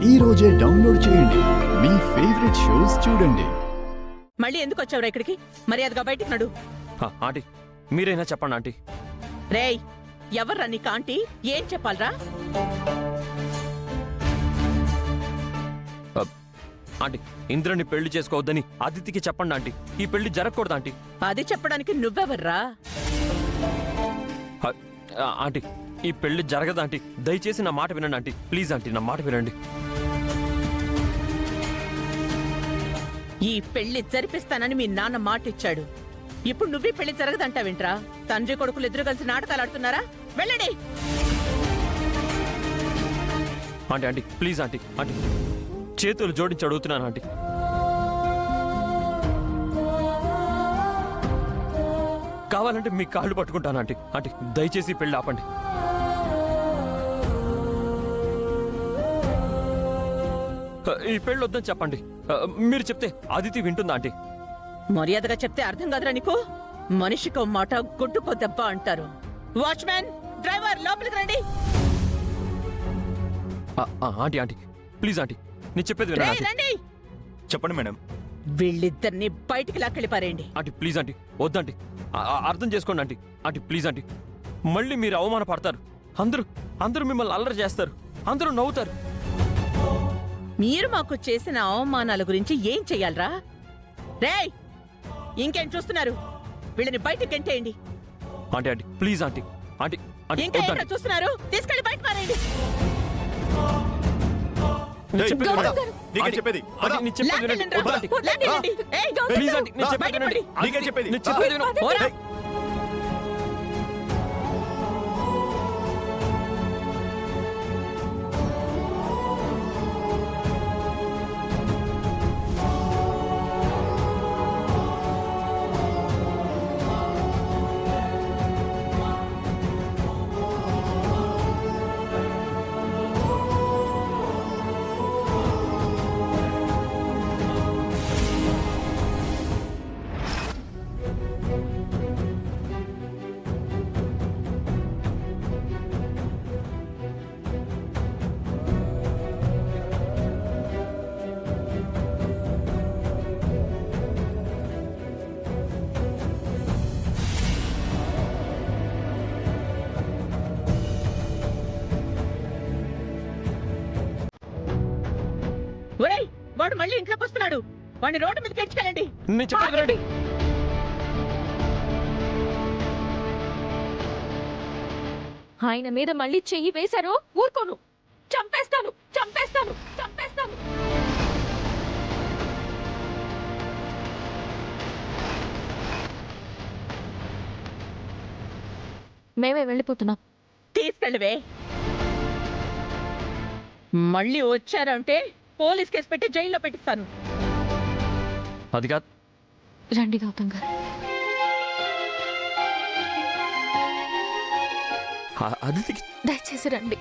ఈ రోజే డౌన్లోడ్ చేయండి. మీ ఫేవరెట్ షోస్ చూడండి. మళ్ళీ ఎందుకు వచ్చావురా ఇక్కడికి? మర్యాదగా బయటికి నడు. ఆంటీ మీరైనా చెప్పండి ఆంటీ. రేయ్, ఎవర్రా నీకు ఆంటీ? ఏం చెప్పాలరా? ఆంటీ ఇంద్రని పెళ్లి చేసుకోవద్దని అదితికి చెప్పండి ఆంటీ. ఈ పెళ్లి జరగకూడదు ఆంటీ. అది చెప్పడానికి నువ్వెవర్రా? ఆంటీ ఈ పెళ్లి జరగదు ఆంటీ. దయచేసి నా మాట వినండి ఆంటీ. ప్లీజ్ ఆంటీ నా మాట వినండి. ఈ పెళ్లి జరిపిస్తానని మీ నాన్న మాట ఇచ్చాడు. ఇప్పుడు నువ్వే పెళ్లి జరగదంటావేంట్రా? తండ్రి కొడుకులు ఇద్దరు కలిసి నాటకాలు ఆడుతున్నారా? వెళ్ళండి. Aunty aunty please aunty. Aunty చేతులు జోడించి అడుగుతున్నాను ఆంటీ. కావాలంటే మీ కాళ్ళు పట్టుకుంటాను ఆంటీ. ఆంటీ దయచేసి పెళ్లి ఆపండి. ఈ పెళ్లి వద్దని చెప్పండి. మీరు చెప్తే అదితి వింటుందా ఆంటీ? మర్యాదగా చెప్తే అర్థం కాదురా నీకు? మనిషికో మాట గుడ్డుకో దెబ్బ అంటారు. వాచ్మ్యాన్, డ్రైవర్, లోపలికి రండి. ఆంటీ ఆంటీ ప్లీజ్ ఆంటీ నేను చెప్పేది వినండి ఆంటీ. రండి. చెప్పండి మేడం. వీళ్ళిద్దరిని బయటికి లాక్కెళ్ళిపారేయండి. ఆంటీ ప్లీజ్ ఆంటీ వద్దంటీ. అర్థం చేసుకోండి ఆంటీ. Aunty please aunty. మళ్ళీ మీరు అవమానపడతారు. అందరూ మిమ్మల్ని అల్లరి చేస్తారు. అందరూ నవ్వుతారు. మీరు మాకు చేసిన అవమానాల గురించి ఏం చెయ్యాలరా? రేయ్, ఇంకేం చూస్తున్నారు? వీళ్ళని బయటికి గెంటేయండి. Aunty aunty please aunty. Aunty aunty ఇంకా ఏంటో వద్దంటీ. చూస్తున్నారు? తీసుకెళ్ళి బయట పారేయండి. నేను చెప్పేది గౌరవ్ వినండి. గారు, నీకే చెప్పేది. ఆంటీ, నేను చెప్పేది వినండి. వద్దంటీ. లాక్కెళ్ళండి. ఏయ్, ప్లీజ్ ఆంటీ నేను చెప్పేది బయట వినండి. పడి. నీకే చెప్పేది. నేను చెప్పేది వినండి. పోరా. ఒరేయ్, వాడు మళ్ళీ ఇంట్లోకి వస్తున్నాడు. వాడిని రోడ్డు మీద తెచ్చుకెళ్ళండి. నేను చెప్పేది వినండి. ఆయన మీద మళ్ళీ చెయ్యి వేశారో ఊరుకోను. చంపేస్తాను చంపేస్తాను చంపేస్తాను. మేమే వెళ్ళిపోతున్నాం. తీసుకెళ్ళవే. మళ్ళీ వచ్చారంటే పోలీస్ కేసు పెట్టి జైల్లో పెట్టిస్తాను. అది కాదు. రండి గౌతమ్ గారు. అదితికి దయచేసి రండి.